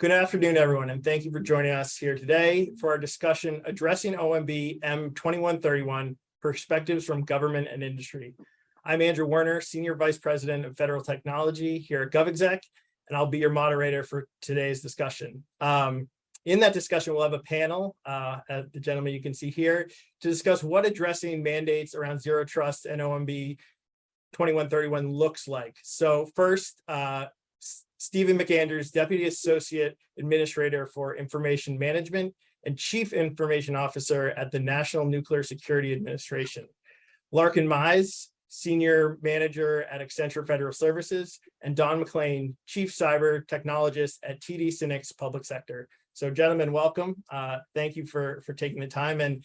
Good afternoon, everyone, and thank you for joining us here today for our discussion addressing OMB M2131, Perspectives from Government and Industry. I'm Andrew Werner, Senior Vice President of Federal Technology here at GovExec, and I'll be your moderator for today's discussion. In that discussion, we'll have a panel, the gentleman you can see here, to discuss what addressing mandates around zero trust and OMB 2131 looks like. So first, Stephen McAndrews, Deputy Associate Administrator for Information Management and Chief Information Officer at the National Nuclear Security Administration. Larkin Mize, Senior Manager at Accenture Federal Services, and Don McLean, Chief Cyber Technologist at TD SYNNEX Public Sector. So gentlemen, welcome. Thank you for taking the time, and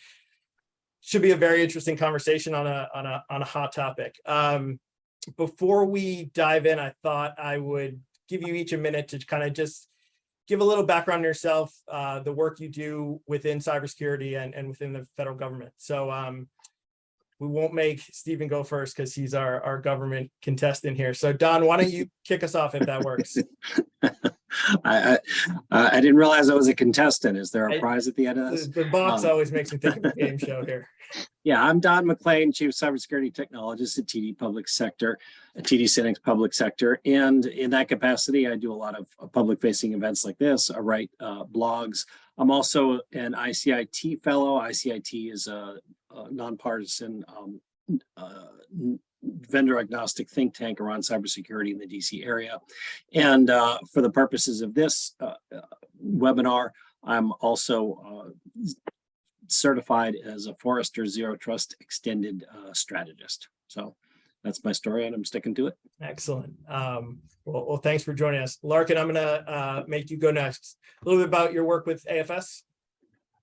should be a very interesting conversation on a hot topic. Before we dive in, I thought I would give you each a minute to kind of just give a little background on yourself, the work you do within cybersecurity and within the federal government. So we won't make Stephen go first because he's our government contestant here. So Don, why don't you kick us off if that works? I didn't realize I was a contestant. Is there a prize at the end of this? The box always makes me think of a game show here. Yeah, I'm Don McLean, Chief Cybersecurity Technologist at TD Public Sector, TD SYNNEX Public Sector. And in that capacity, I do a lot of public-facing events like this. I write blogs. I'm also an ICIT fellow. ICIT is a nonpartisan vendor-agnostic think tank around cybersecurity in the DC area. And for the purposes of this webinar, I'm also certified as a Forrester Zero Trust Extended Strategist. So that's my story, and I'm sticking to it. Excellent. Well, thanks for joining us. Larkin, I'm gonna make you go next. A little bit about your work with AFS.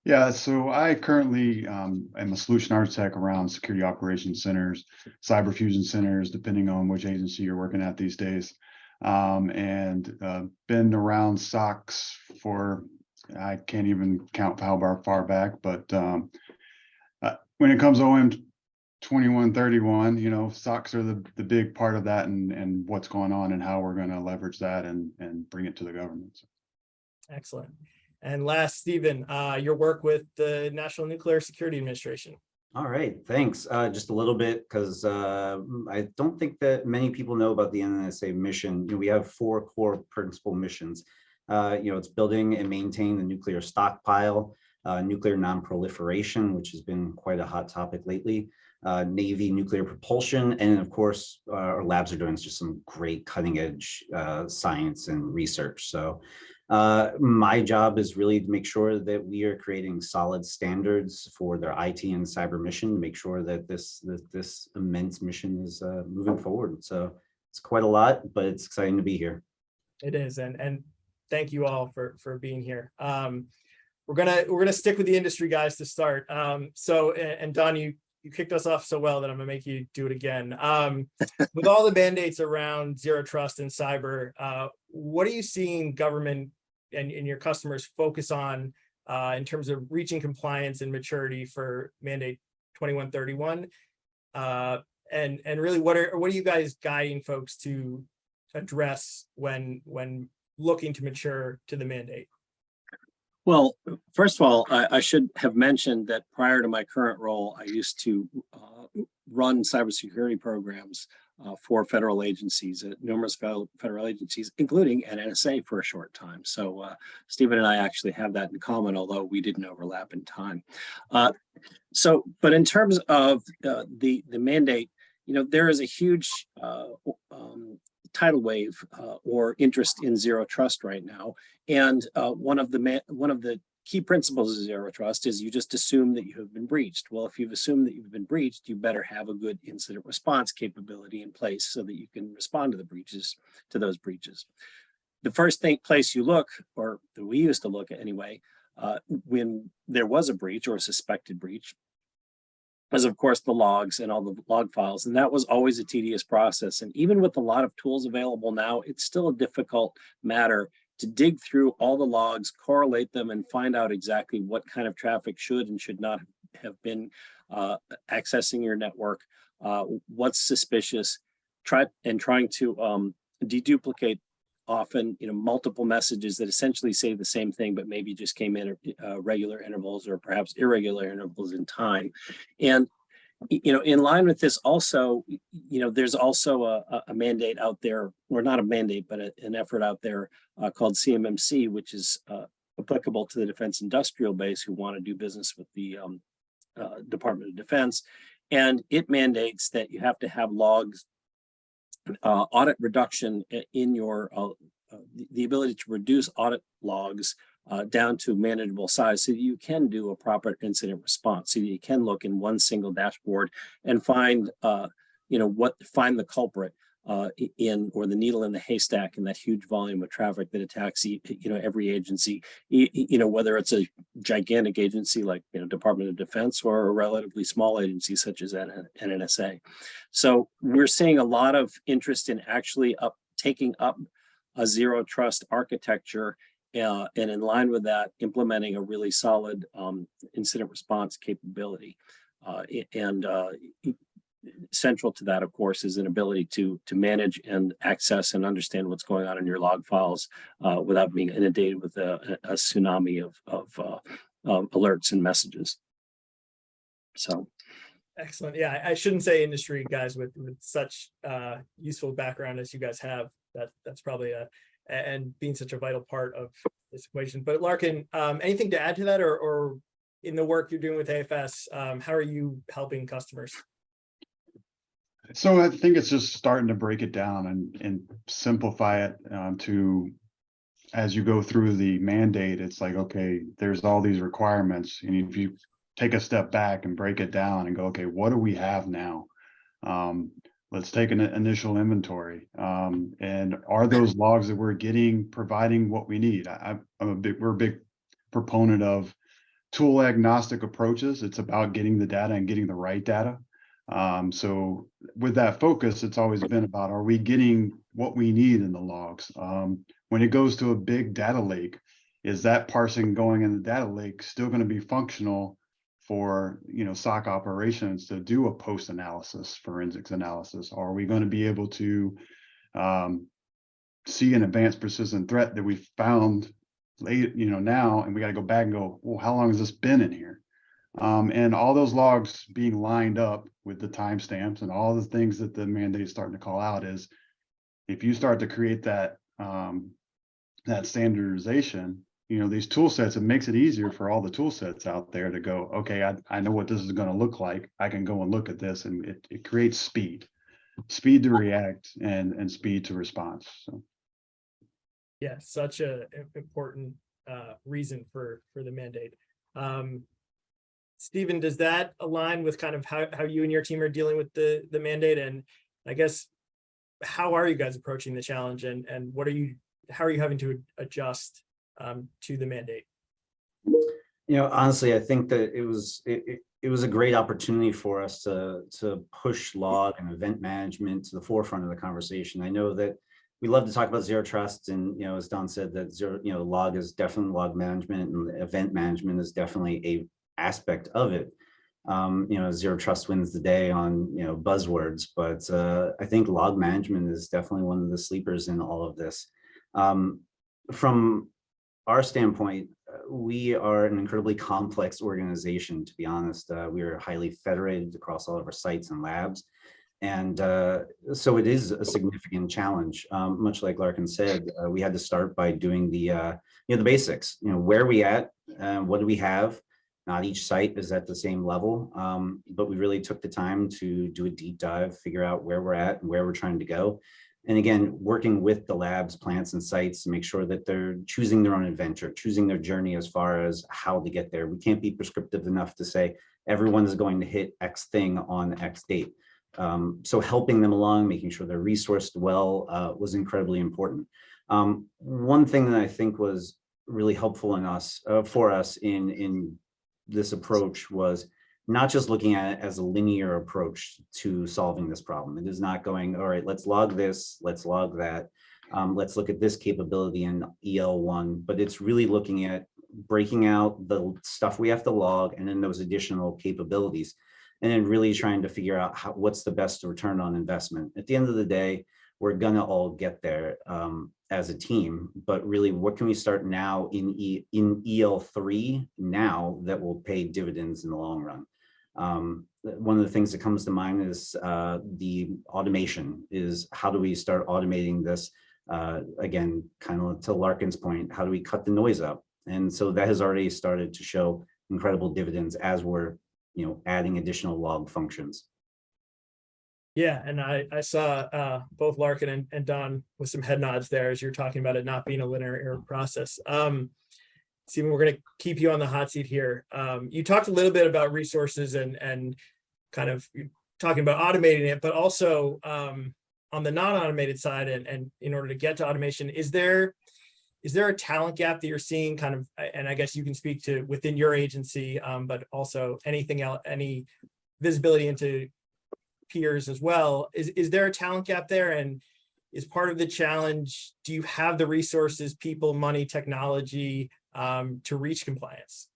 Yeah, so I currently am a solution architect around security operations centers, cyber fusion centers, depending on which agency you're working at these days. And been around SOCs for, I can't even count how far back, but when it comes to OM 2131, you know, SOCs are the big part of that, and what's going on and how we're going to leverage that and bring it to the government. Excellent. And last, Stephen, your work with the National Nuclear Security Administration. All right, thanks. Just a little bit, because I don't think that many people know about the NNSA mission. You know, we have 4 core principal missions. It's building and maintaining the nuclear stockpile, nuclear non-proliferation, which has been quite a hot topic lately, Navy nuclear propulsion, and of course, our labs are doing just some great cutting edge science and research. So my job is really to make sure that we are creating solid standards for their IT and cyber mission to make sure that this immense mission is moving forward. So it's quite a lot, but it's exciting to be here. It is, and thank you all for being here. We're gonna stick with the industry guys to start. And Don, you kicked us off so well that I'm gonna make you do it again. With all the mandates around zero trust and cyber, what are you seeing government and your customers focus on in terms of reaching compliance and maturity for mandate 2131? And really, what are you guys guiding folks to address when looking to mature to the mandate? Well, first of all, I should have mentioned that prior to my current role, I used to run cybersecurity programs for federal agencies, numerous federal agencies, including NNSA for a short time. So Stephen and I actually have that in common, although we didn't overlap in time. But in terms of the mandate, you know, there is a huge tidal wave or interest in zero trust right now, and one of the key principles of zero trust is you just assume that you have been breached. Well, if you've assumed that you've been breached, you better have a good incident response capability in place so that you can respond to those breaches. The first place you look, or that we used to look at anyway, when there was a breach or a suspected breach, was of course the logs and all the log files, and that was always a tedious process. And even with a lot of tools available now, it's still a difficult matter to dig through all the logs, correlate them, and find out exactly what kind of traffic should and should not have been accessing your network, what's suspicious, trying to deduplicate often, multiple messages that essentially say the same thing, but maybe just came in regular intervals or perhaps irregular intervals in time. And, in line with this also, there's also a mandate out there, or not a mandate, but an effort out there called CMMC, which is applicable to the defense industrial base who want to do business with the Department of Defense. And it mandates that you have to have logs, audit reduction in your, the ability to reduce audit logs down to manageable size so that you can do a proper incident response, so that you can look in one single dashboard and find, find the culprit or the needle in the haystack in that huge volume of traffic that attacks, every agency, whether it's a gigantic agency like, Department of Defense or a relatively small agency such as NNSA. So we're seeing a lot of interest in actually taking up a zero trust architecture, and in line with that, implementing a really solid incident response capability. Central to that, of course, is an ability to manage and access and understand what's going on in your log files without being inundated with a tsunami of alerts and messages. So. Excellent. Yeah, I shouldn't say industry guys with such useful background as you guys have. That's probably and being such a vital part of this equation. But Larkin, anything to add to that, or in the work you're doing with AFS, how are you helping customers? So I think it's just starting to break it down and simplify it to, as you go through the mandate, it's like, okay, there's all these requirements. And if you take a step back and break it down and go, okay, what do we have now? Let's take an initial inventory. And are those logs that we're getting providing what we need? We're a big proponent of tool agnostic approaches. It's about getting the data and getting the right data. So with that focus, it's always been about, are we getting what we need in the logs? When it goes to a big data lake, is that parsing going in the data lake still going to be functional for, SOC operations to do a post analysis, forensics analysis? Are we going to be able to see an advanced persistent threat that we found late, now, and we got to go back and go, well, how long has this been in here? And all those logs being lined up with the timestamps and all the things that the mandate is starting to call out is, if you start to create that that standardization, these tool sets, it makes it easier for all the tool sets out there to go, okay, I know what this is going to look like. I can go and look at this, and it creates speed to react and speed to response. So. Yeah, such a important reason for the mandate. Stephen, does that align with kind of how you and your team are dealing with the mandate? And I guess, how are you guys approaching the challenge, and how are you having to adjust to the mandate? Honestly, I think that it was a great opportunity for us to push log and event management to the forefront of the conversation. I know that we love to talk about zero trust, and as Don said, that log is definitely log management, and event management is definitely a aspect of it. Zero trust wins the day on buzzwords, but I think log management is definitely one of the sleepers in all of this. From our standpoint, we are an incredibly complex organization, to be honest. We are highly federated across all of our sites and labs. And so it is a significant challenge. Much like Larkin said, we had to start by doing the basics. Where are we at? What do we have? Not each site is at the same level, but we really took the time to do a deep dive, figure out where we're at and where we're trying to go. And again, working with the labs, plants, and sites to make sure that they're choosing their own adventure, choosing their journey as far as how to get there. We can't be prescriptive enough to say everyone is going to hit X thing on X date. So helping them along, making sure they're resourced well was incredibly important. One thing that I think was really helpful for us in this approach was not just looking at it as a linear approach to solving this problem. It is not going, all right, let's log this, let's log that, let's look at this capability in EL1, but it's really looking at breaking out the stuff we have to log and then those additional capabilities, and then really trying to figure out what's the best return on investment. At the end of the day, we're gonna all get there. as a team, but really what can we start now in EL3 now that will pay dividends in the long run? One of the things that comes to mind is the automation. Is how do we start automating this? Again, kind of to Larkin's point, how do we cut the noise out? And so that has already started to show incredible dividends as we're, adding additional log functions. Yeah, and I saw both Larkin and Don with some head nods there as you're talking about it not being a linear process. Stephen, we're going to keep you on the hot seat here. You talked a little bit about resources and kind of talking about automating it, but also on the non-automated side, and in order to get to automation, is there a talent gap that you're seeing kind of, and I guess you can speak to within your agency, but also anything else, any visibility into peers as well. Is there a talent gap there? And is part of the challenge, do you have the resources, people, money, technology to reach compliance?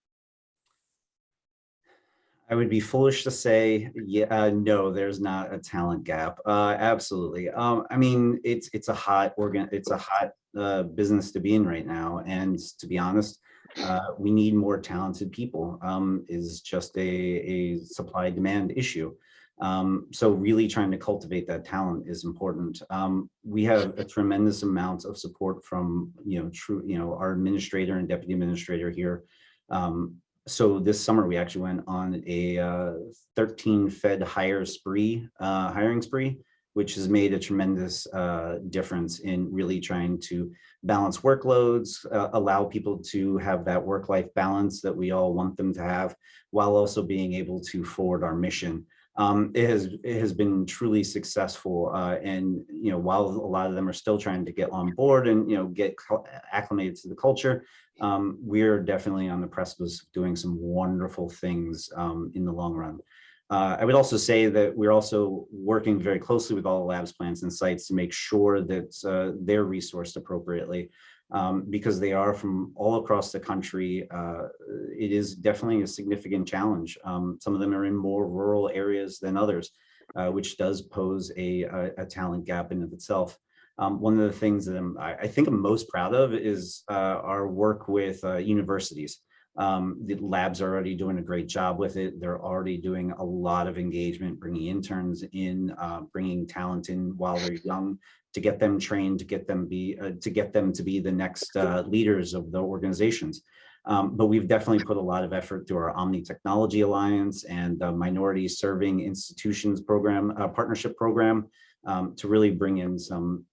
I would be foolish to say, no, there's not a talent gap. Absolutely. I mean, it's a hot business to be in right now, and to be honest, we need more talented people. Is just a supply demand issue. So really trying to cultivate that talent is important. We have a tremendous amount of support from, our administrator and deputy administrator here. So this summer we actually went on a 13 Fed hiring spree, which has made a tremendous difference in really trying to balance workloads, allow people to have that work-life balance that we all want them to have, while also being able to forward our mission. It has been truly successful, and while a lot of them are still trying to get on board and get acclimated to the culture, we're definitely on the precipice of doing some wonderful things in the long run. I would also say that we're also working very closely with all the labs, plants, and sites to make sure that they're resourced appropriately. Because they are from all across the country. It is definitely a significant challenge. Some of them are in more rural areas than others, which does pose a talent gap in of itself. One of the things that I think I'm most proud of is our work with universities. The labs are already doing a great job with it. They're already doing a lot of engagement, bringing interns in, bringing talent in while they're young, to get them trained, to get them to be the next leaders of the organizations. But we've definitely put a lot of effort through our Omni Technology Alliance and Minority Serving Institutions program, partnership program, to really bring in some,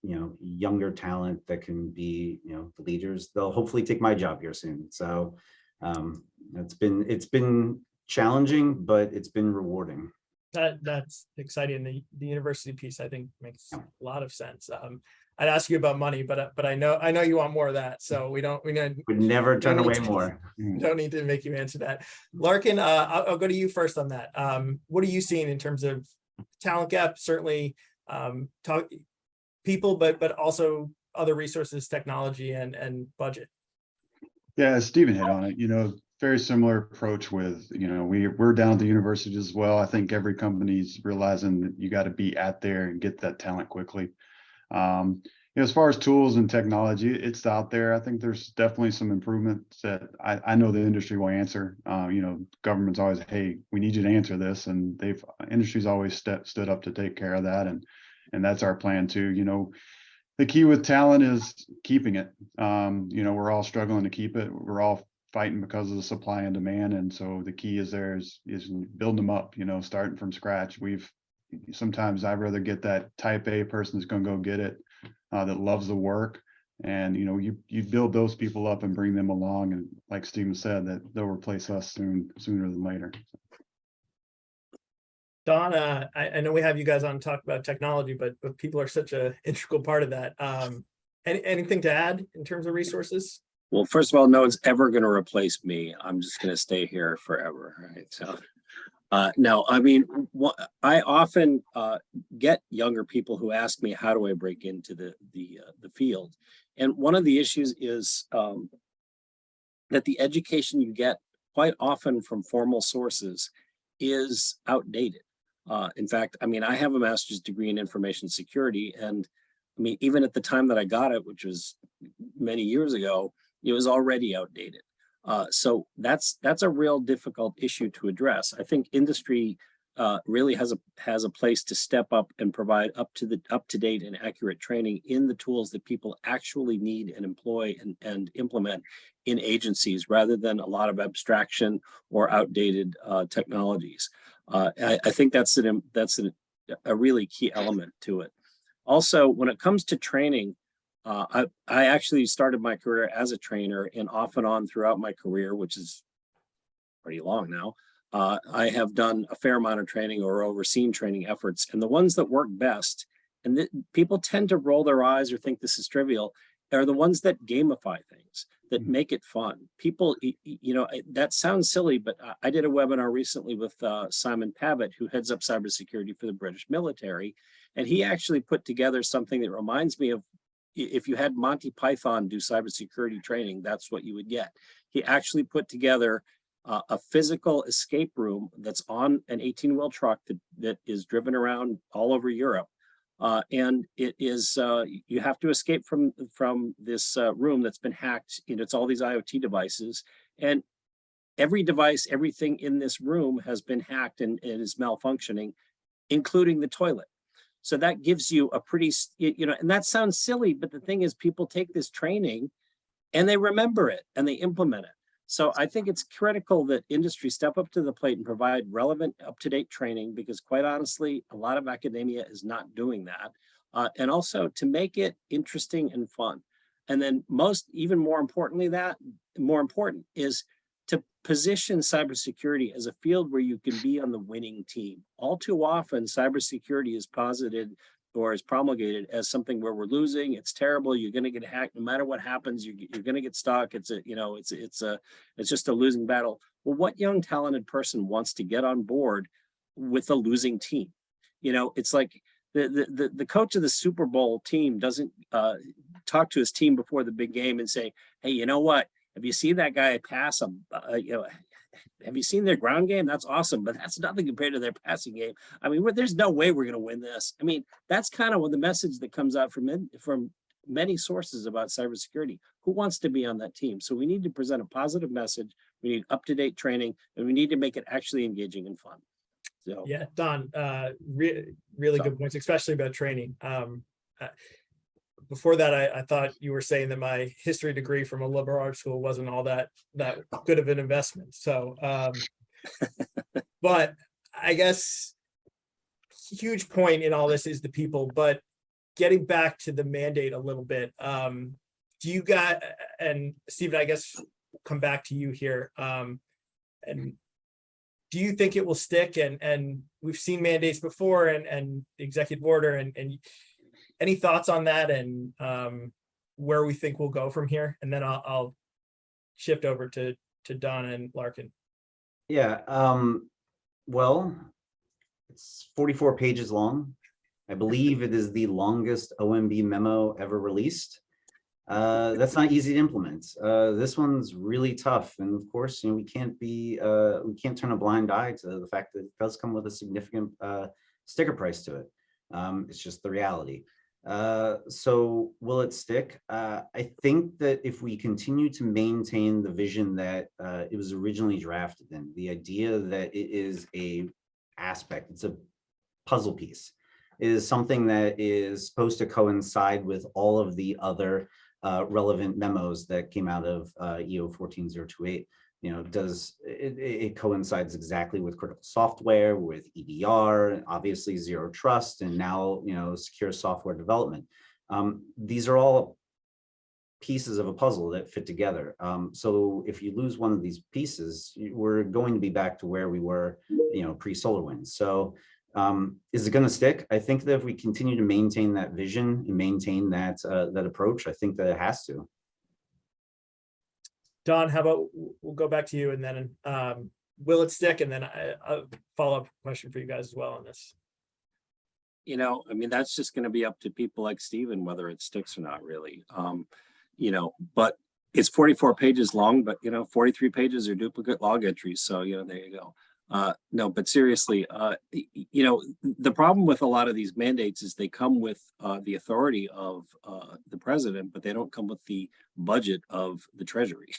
younger talent that can be, the leaders. They'll hopefully take my job here soon. So it's been challenging, but it's been rewarding. That's exciting. The university piece, I think, makes a lot of sense. I'd ask you about money, but I know you want more of that, so we would never turn away more. Don't need to make you answer that. Larkin, I'll go to you first on that. What are you seeing in terms of talent gap? Certainly, people, but also other resources, technology, and budget. Yeah, Stephen hit on it. Very similar approach with, we're down at the university as well. I think every company's realizing that you got to be out there and get that talent quickly. As far as tools and technology, it's out there. I think there's definitely some improvements that I know the industry will answer. Government's always, hey, we need you to answer this, and industry's always stood up to take care of that, and that's our plan too. The key with talent is keeping it. We're all struggling to keep it. We're all fighting because of the supply and demand. And so the key is building them up, starting from scratch. Sometimes I'd rather get that type A person that's going to go get it, that loves the work. And, you build those people up and bring them along. And like Stephen said, that they'll replace us sooner than later. Don, I know we have you guys on to talk about technology, but people are such an integral part of that. Anything to add in terms of resources? Well, first of all, no one's ever going to replace me. I'm just going to stay here forever, right? So, no, I mean, I often get younger people who ask me, how do I break into the field? And one of the issues is that the education you get quite often from formal sources is outdated. In fact, I mean, I have a master's degree in information security, and I mean, even at the time that I got it, which was many years ago, it was already outdated. So that's a real difficult issue to address. I think industry really has a place to step up and provide up to date and accurate training in the tools that people actually need and employ and implement in agencies, rather than a lot of abstraction or outdated technologies. I think that's a really key element to it. Also, when it comes to training, I actually started my career as a trainer, and off and on throughout my career, which is pretty long now, I have done a fair amount of training or overseen training efforts. And the ones that work best, and people tend to roll their eyes or think this is trivial, are the ones that gamify things, that make it fun. People, that sounds silly, but I did a webinar recently with Simon Pavitt, who heads up cybersecurity for the British military. And he actually put together something that reminds me of, if you had Monty Python do cybersecurity training, that's what you would get. He actually put together a physical escape room that's on an 18-wheel truck that is driven around all over Europe. And it is, you have to escape from this room that's been hacked. It's all these IoT devices, and every device, everything in this room has been hacked and is malfunctioning, including the toilet. So that gives you a pretty, and that sounds silly, but the thing is, people take this training and they remember it and they implement it. So I think it's critical that industry step up to the plate and provide relevant, up-to-date training, because quite honestly, a lot of academia is not doing that. And also to make it interesting and fun. And then even more important is to position cybersecurity as a field where you can be on the winning team. All too often, cybersecurity is posited or is promulgated as something where we're losing. It's terrible. You're going to get hacked. No matter what happens, you're going to get stuck. It's just a losing battle. Well, what young talented person wants to get on board with a losing team? It's like the coach of the Super Bowl team doesn't talk to his team before the big game and say, hey, you know what? Have you seen that guy pass have you seen their ground game? That's awesome, but that's nothing compared to their passing game. I mean, there's no way we're going to win this. I mean, that's kind of what the message that comes out from many sources about cybersecurity. Who wants to be on that team? So we need to present a positive message. We need up-to-date training, and we need to make it actually engaging and fun. So yeah, Don, really good points, especially about training. Before that, I thought you were saying that my history degree from a liberal arts school wasn't all that good of an investment. So, but I guess huge point in all this is the people. But getting back to the mandate a little bit, do you got, and Stephen, I guess come back to you here. And do you think it will stick? And we've seen mandates before, and the executive order, and any thoughts on that, and where we think we'll go from here? And then I'll shift over to Don and Larkin. Yeah, well, it's 44 pages long. I believe it is the longest OMB memo ever released. That's not easy to implement. This one's really tough, and of course, we can't turn a blind eye to the fact that it does come with a significant sticker price to it. It's just the reality. So will it stick? I think that if we continue to maintain the vision that it was originally drafted in, the idea that it is a aspect, it's a puzzle piece, is something that is supposed to coincide with all of the other relevant memos that came out of EO 14028. It coincides exactly with critical software, with EDR, obviously zero trust, and now secure software development. These are all pieces of a puzzle that fit together. So if you lose one of these pieces, we're going to be back to where we were, pre-SolarWinds. So is it going to stick? I think that if we continue to maintain that vision and maintain that approach, I think that it has to. Don, how about we'll go back to you, and then will it stick? And then a follow-up question for you guys as well on this. I mean, that's just going to be up to people like Stephen, whether it sticks or not, really. But it's 44 pages long, but 43 pages are duplicate log entries. So, there you go. No, but seriously, you know, the problem with a lot of these mandates is they come with the authority of the president, but they don't come with the budget of the treasury.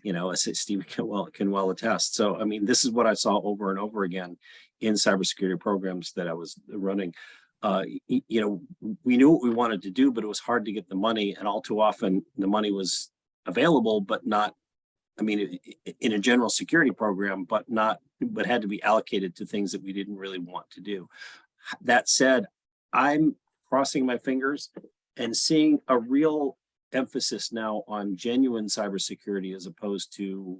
You know, as Steve can well attest. So, I mean, this is what I saw over and over again in cybersecurity programs that I was running. You know, we knew what we wanted to do, but it was hard to get the money, and all too often the money was available, but not. I mean, in a general security program, but had to be allocated to things that we didn't really want to do. That said, I'm crossing my fingers and seeing a real emphasis now on genuine cybersecurity as opposed to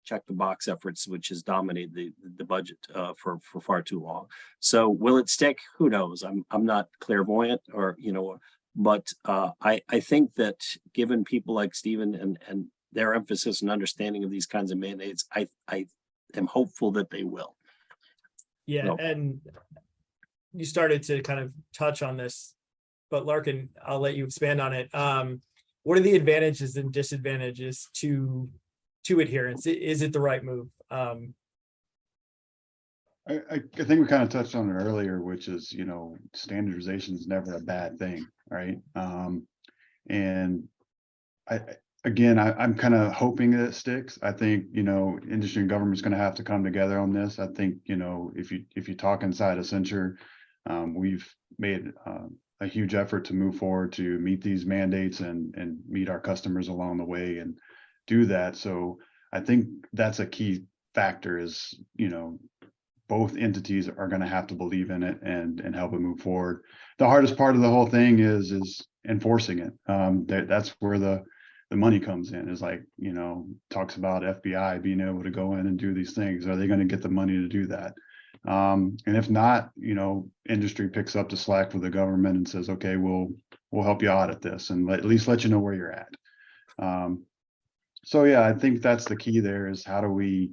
check the box efforts, which has dominated the budget for far too long. So will it stick? Who knows? I'm not clairvoyant, or you know, but I think that given people like Stephen and their emphasis and understanding of these kinds of mandates, I am hopeful that they will. Yeah, No. and you started to kind of touch on this, but Larkin, I'll let you expand on it. What are the advantages and disadvantages to adherence? Is it the right move? I think we kind of touched on it earlier, which is, you know, standardization is never a bad thing, right? And I'm kind of hoping that it sticks. I think, you know, industry and government is going to have to come together on this. I think, you know, if you talk inside Accenture, we've made a huge effort to move forward to meet these mandates and meet our customers along the way and do that. So I think that's a key factor is, you know, both entities are going to have to believe in it and help it move forward. The hardest part of the whole thing is enforcing it. That's where the money comes in, is like, you know, talks about FBI being able to go in and do these things. Are they going to get the money to do that? And if not, you know, industry picks up the slack with the government and says, okay, we'll help you audit this and at least let you know where you're at. So yeah, I think that's the key there, is how do we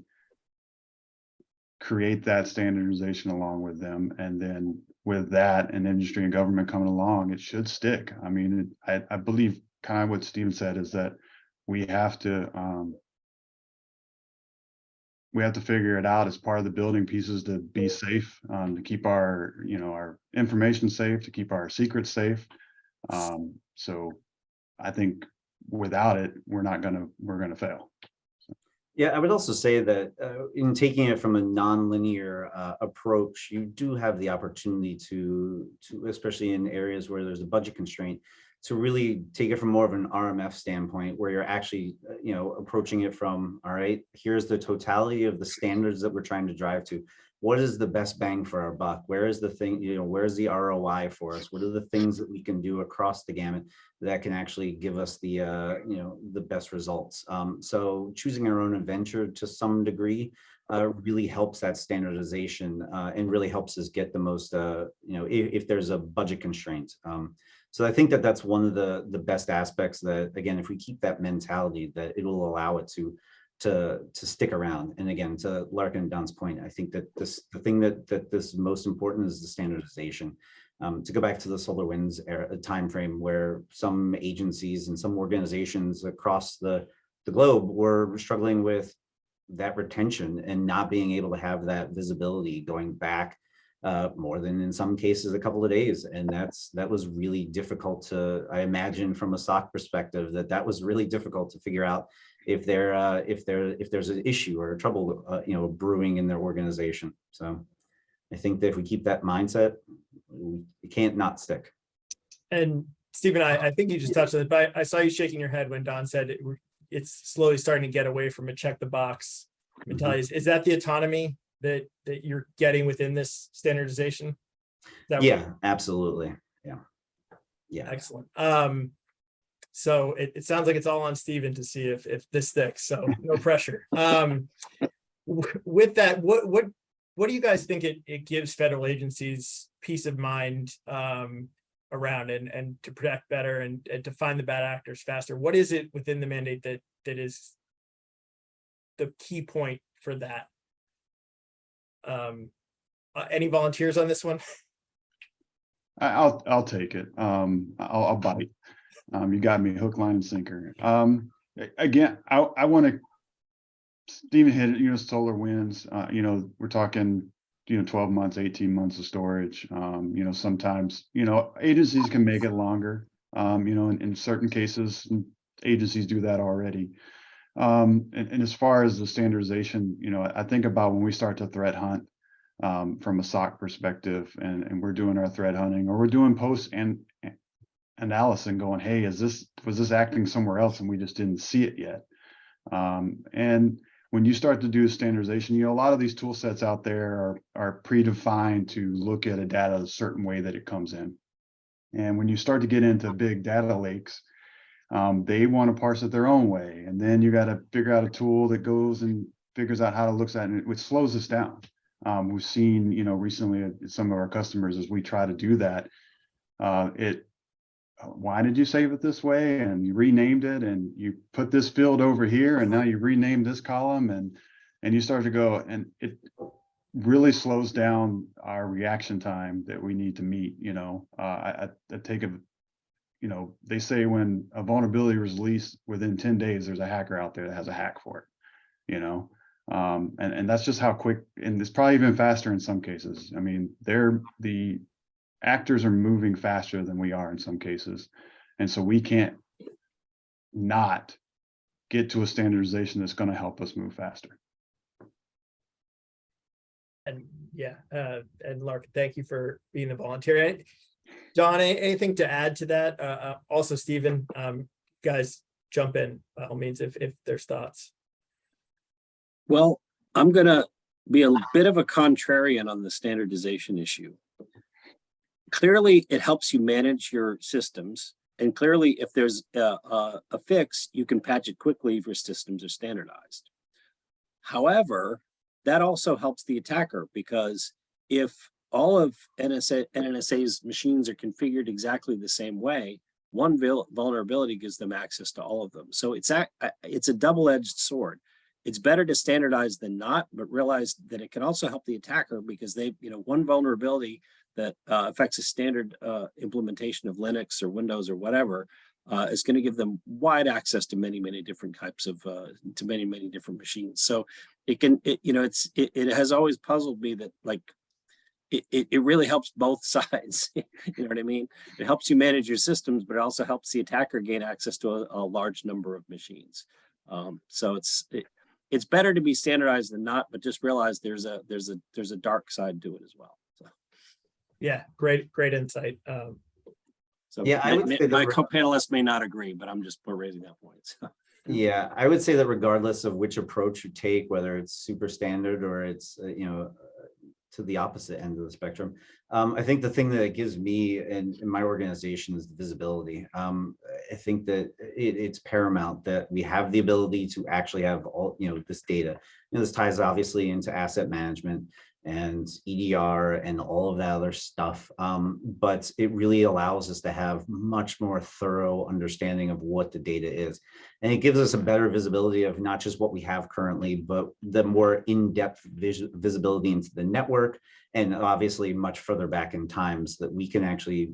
create that standardization along with them, and then with that and industry and government coming along, it should stick. I mean, I believe kind of what Steve said is that we have to figure it out as part of the building pieces to be safe, to keep our, you know, our information safe, to keep our secrets safe. So I think without it, we're gonna fail. Yeah, I would also say that in taking it from a non-linear approach, you do have the opportunity to, especially in areas where there's a budget constraint, to really take it from more of an RMF standpoint, where you're actually, you know, approaching it from, all right, here's the totality of the standards that we're trying to drive to. What is the best bang for our buck? Where is the thing, you know, where's the ROI for us? What are the things that we can do across the gamut that can actually give us the, you know, the best results? So choosing our own adventure to some degree really helps that standardization and really helps us get the most, you know, if there's a budget constraint. So I think that that's one of the best aspects that, again, if we keep that mentality, that it will allow it to stick around. And again, to Larkin and Don's point, I think that the thing that this is most important is the standardization. To go back to the SolarWinds era timeframe, where some agencies and some organizations across the globe were struggling with that retention and not being able to have that visibility going back more than, in some cases, a couple of days. And that was really difficult to, I imagine, from a SOC perspective, that was really difficult to figure out if there's an issue or trouble, you know, brewing in their organization. So I think that if we keep that mindset, it can't not stick. And Stephen, I think you just touched on it, but I saw you shaking your head when Don said it's slowly starting to get away from a check the box mentality. Is that the autonomy that you're getting within this standardization? Yeah, absolutely. Yeah. Excellent. So it sounds like it's all on Stephen to see if this sticks. So no pressure. With that, what do you guys think it gives federal agencies peace of mind around and to protect better and to find the bad actors faster? What is it within the mandate that is the key point for that? Any volunteers on this one? I'll take it. I'll bite. You got me hook, line, and sinker. Again, I want to Steven hit it, solar winds, we're talking, 12 months, 18 months of storage. Sometimes, agencies can make it longer. In certain cases, agencies do that already. And as far as the standardization, I think about when we start to threat hunt from a SOC perspective, and we're doing our threat hunting, or we're doing post and analysis and going, hey, was this acting somewhere else and we just didn't see it yet? And when you start to do standardization, a lot of these tool sets out there are predefined to look at a data a certain way that it comes in. And when you start to get into big data lakes, they want to parse it their own way. And then you got to figure out a tool that goes and figures out how to look at it, which slows us down. We've seen, recently at some of our customers, as we try to do that, why did you save it this way? And you renamed it, and you put this field over here, and now you renamed this column, and you start to go, and it really slows down our reaction time that we need to meet. I take a, they say when a vulnerability is released within 10 days, there's a hacker out there that has a hack for it, and that's just how quick, and it's probably even faster in some cases. I mean, the actors are moving faster than we are in some cases. And so we can't not get to a standardization that's going to help us move faster. And yeah, and Lark, thank you for being a volunteer. Don, anything to add to that? Also, Stephen, guys, jump in by all means if there's thoughts. Well, I'm going to be a bit of a contrarian on the standardization issue. Clearly, it helps you manage your systems. And clearly, if there's a fix, you can patch it quickly if your systems are standardized. However, that also helps the attacker, because if all of NSA's machines are configured exactly the same way, one vulnerability gives them access to all of them. So it's a double-edged sword. It's better to standardize than not, but realize that it can also help the attacker, because one vulnerability that affects a standard implementation of Linux or Windows or whatever is going to give them wide access to many different types of to many different machines. So it has always puzzled me that it really helps both sides. You know what I mean? It helps you manage your systems, but it also helps the attacker gain access to a large number of machines. So it's better to be standardized than not, but just realize there's a dark side to it as well. So. Yeah, great insight. So yeah, I would say my co-panelists may not agree, but I'm just raising that point. So. Yeah, I would say that regardless of which approach you take, whether it's super standard or it's to the opposite end of the spectrum, I think the thing that it gives me and my organization is the visibility. I think that it's paramount that we have the ability to actually have all this data. This ties obviously into asset management and EDR and all of that other stuff. But it really allows us to have much more thorough understanding of what the data is. And it gives us a better visibility of not just what we have currently, but the more in-depth visibility into the network, and obviously much further back in time, so that we can actually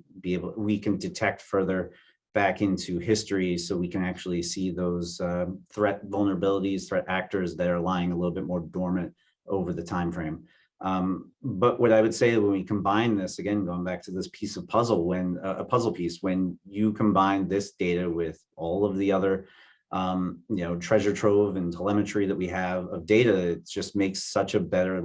we can detect further back into history, so we can actually see those threat vulnerabilities, threat actors that are lying a little bit more dormant over the time frame. But what I would say, when we combine this, again, going back to this piece of puzzle, when a puzzle piece, when you combine this data with all of the other, treasure trove and telemetry that we have of data, it just makes such a better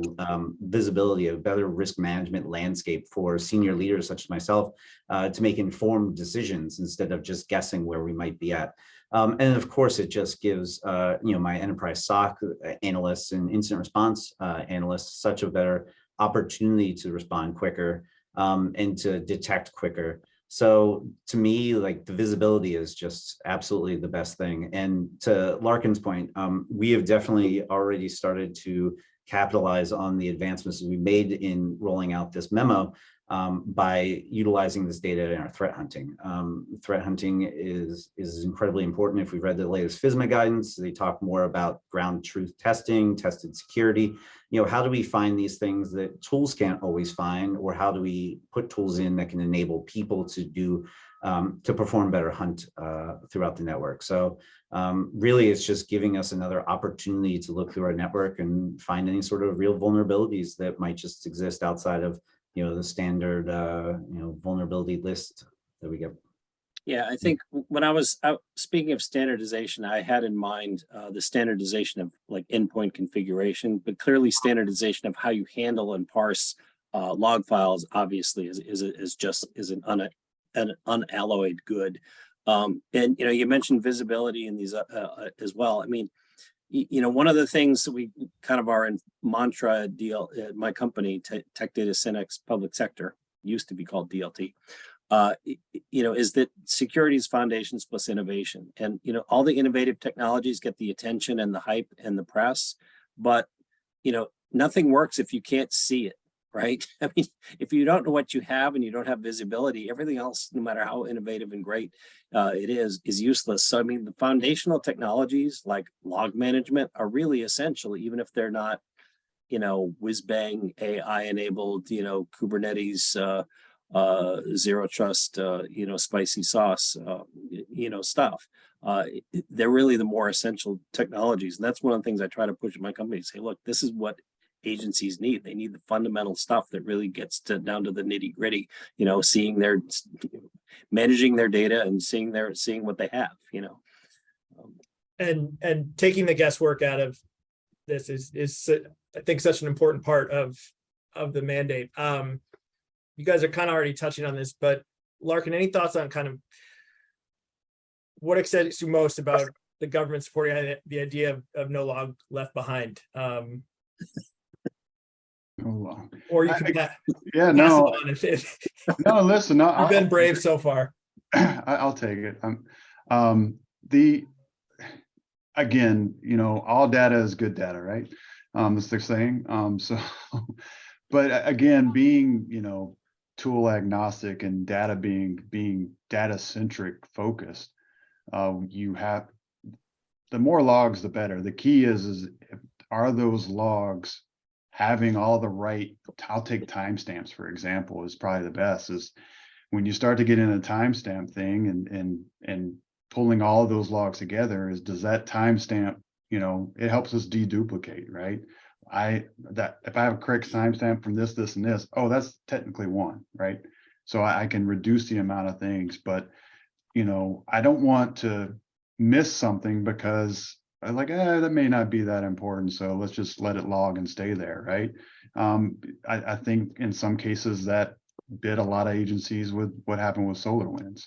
visibility, a better risk management landscape for senior leaders such as myself to make informed decisions instead of just guessing where we might be at. And of course, it just gives my enterprise SOC analysts and incident response analysts such a better opportunity to respond quicker and to detect quicker. So to me, the visibility is just absolutely the best thing. And to Larkin's point, we have definitely already started to capitalize on the advancements we made in rolling out this memo by utilizing this data in our threat hunting. Threat hunting is incredibly important. If we've read the latest FISMA guidance, they talk more about ground truth testing, tested security. How do we find these things that tools can't always find, or how do we put tools in that can enable people to do to perform better hunt throughout the network. So really, it's just giving us another opportunity to look through our network and find any sort of real vulnerabilities that might just exist outside of the standard vulnerability list that we get. Yeah, I think when I was out speaking of standardization, I had in mind the standardization of like endpoint configuration, but clearly standardization of how you handle and parse log files obviously is an unalloyed good. And you mentioned visibility in these as well. I mean, one of the things that we kind of our mantra deal at my company, Tech Data Synex Public Sector, used to be called DLT. Is that security is foundations plus innovation. And, all the innovative technologies get the attention and the hype and the press, but, nothing works if you can't see it, right? I mean, if you don't know what you have and you don't have visibility, everything else, no matter how innovative and great it is useless. So, I mean, the foundational technologies like log management are really essential, even if they're not, whiz bang AI enabled, Kubernetes, zero trust, spicy sauce, stuff. They're really the more essential technologies. And that's one of the things I try to push in my company, say, look, this is what agencies need. They need the fundamental stuff that really gets down to the nitty gritty, managing their data and seeing what they have, And taking the guesswork out of this is I think such an important part of the mandate. You guys are kind of already touching on this, but Larkin, any thoughts on kind of what excites you most about the government supporting the idea of no log left behind? Or you could no, listen, you've been brave so far. I'll take it. Again, all data is good data, right? That's the saying. But again, being, tool agnostic and data being data centric focused, you have the more logs, the better. The key is are those logs having all the right, I'll take timestamps, for example, is probably the best, is when you start to get in a timestamp thing and pulling all of those logs together, does that timestamp, it helps us deduplicate, right? If I have a correct timestamp from this, and this, oh, that's technically one, right? So I can reduce the amount of things, but I don't want to miss something because I'm like, that may not be that important, so let's just let it log and stay there, right? I think in some cases that bit a lot of agencies with what happened with SolarWinds.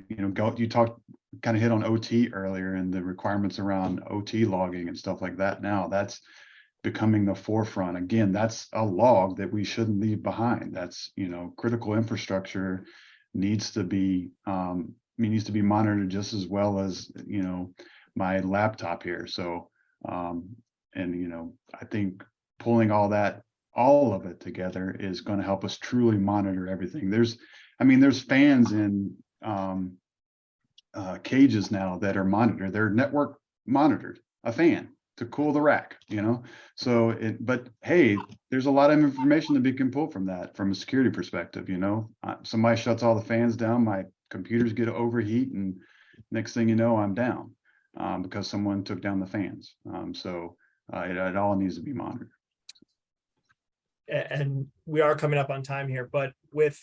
You talked kind of hit on OT earlier and the requirements around OT logging and stuff like that. Now that's becoming the forefront. Again, that's a log that we shouldn't leave behind. That's, critical infrastructure needs to be monitored just as well as, my laptop here. So, I think pulling all of it together is going to help us truly monitor everything. There's fans in cages now that are monitored. They're network monitored, a fan to cool the rack, so but hey, there's a lot of information that we can pull from that from a security perspective. Somebody shuts all the fans down, my computers get overheat, and next thing you know, I'm down because someone took down the fans. It all needs to be monitored. And we are coming up on time here, but with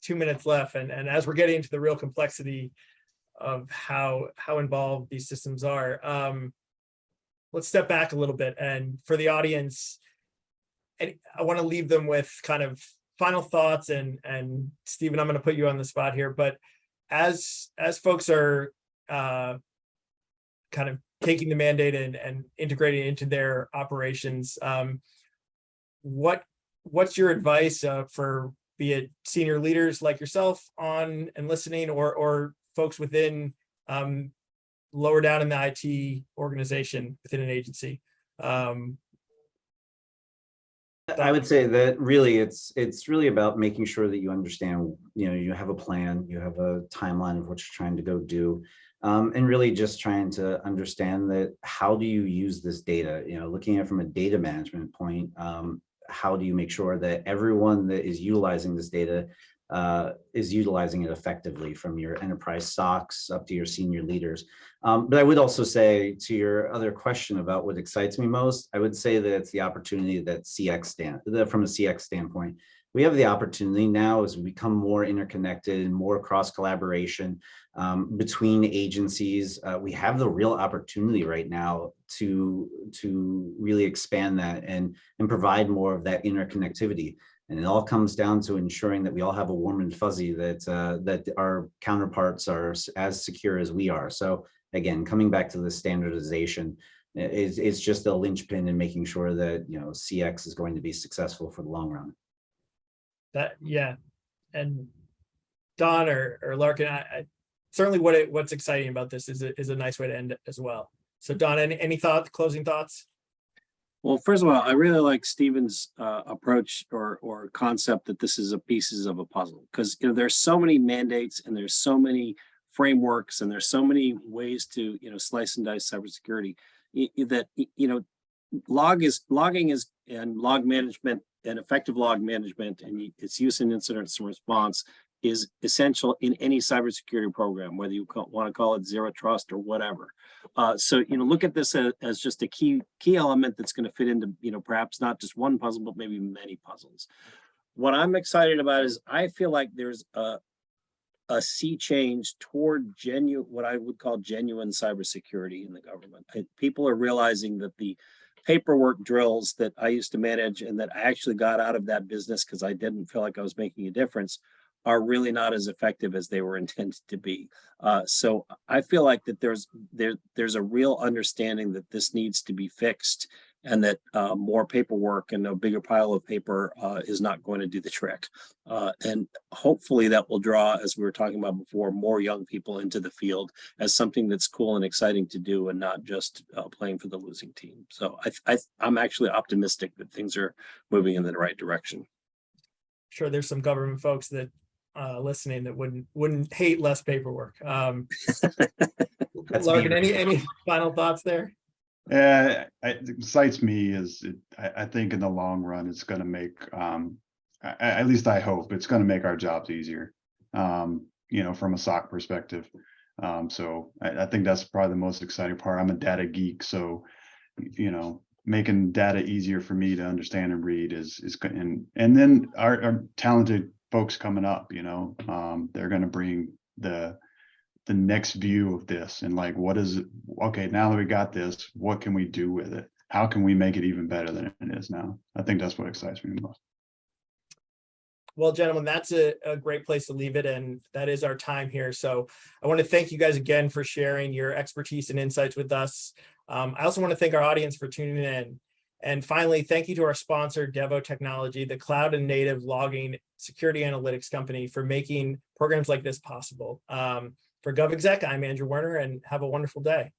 2 minutes left, and as we're getting into the real complexity of how involved these systems are, let's step back a little bit. And for the audience, I want to leave them with kind of final thoughts. And Stephen, I'm going to put you on the spot here, but as folks are kind of taking the mandate and integrating it into their operations, what's your advice for, be it senior leaders like yourself on and listening, or folks within lower down in the IT organization within an agency? I would say that really it's really about making sure that you understand, you have a plan, you have a timeline of what you're trying to go do, and really just trying to understand that how do you use this data, looking at it from a data management point. How do you make sure that everyone that is utilizing this data is utilizing it effectively, from your enterprise SOCs up to your senior leaders. But I would also say, to your other question about what excites me most, I would say that it's the opportunity that from a CX standpoint, we have the opportunity now, as we become more interconnected and more cross collaboration between agencies. We have the real opportunity right now to really expand that and provide more of that interconnectivity. And it all comes down to ensuring that we all have a warm and fuzzy, that our counterparts are as secure as we are. So again, coming back to the standardization, it's just a linchpin in making sure that, you know, CX is going to be successful for the long run. Yeah, and Don or Larkin, I certainly what's exciting about this is a nice way to end it as well. So Don, any closing thoughts? Well, first of all, I really like Stephen's approach or concept that this is a pieces of a puzzle, because there's so many mandates and there's so many frameworks and there's so many ways to slice and dice cybersecurity that logging is and log management and effective log management and its use in incident response is essential in any cybersecurity program, whether you want to call it zero trust or whatever. So look at this as just a key element that's going to fit into perhaps not just one puzzle, but maybe many puzzles. What I'm excited about is I feel like there's a sea change toward what I would call genuine cybersecurity in the government. People are realizing that the paperwork drills that I used to manage and that I actually got out of that business because I didn't feel like I was making a difference are really not as effective as they were intended to be. So I feel like that there's a real understanding that this needs to be fixed, and that more paperwork and a bigger pile of paper is not going to do the trick. And hopefully that will draw, as we were talking about before, more young people into the field as something that's cool and exciting to do, and not just playing for the losing team. So I'm actually optimistic that things are moving in the right direction. Sure, there's some government folks that listening that wouldn't hate less paperwork. Larkin, any final thoughts there? Yeah, it excites me I think in the long run, it's going to make, at least I hope it's going to make our jobs easier, from a SOC perspective. So I think that's probably the most exciting part. I'm a data geek, so, making data easier for me to understand and read is good. And then our talented folks coming up, they're going to bring the next view of this, and like, what is it? Okay, now that we got this, what can we do with it? How can we make it even better than it is now? I think that's what excites me most. Well, gentlemen, that's a great place to leave it, and that is our time here. So I want to thank you guys again for sharing your expertise and insights with us. I also want to thank our audience for tuning in. And finally, thank you to our sponsor, Devo Technology, the cloud and native logging security analytics company, for making programs like this possible. For GovExec, I'm Andrew Werner, and have a wonderful day.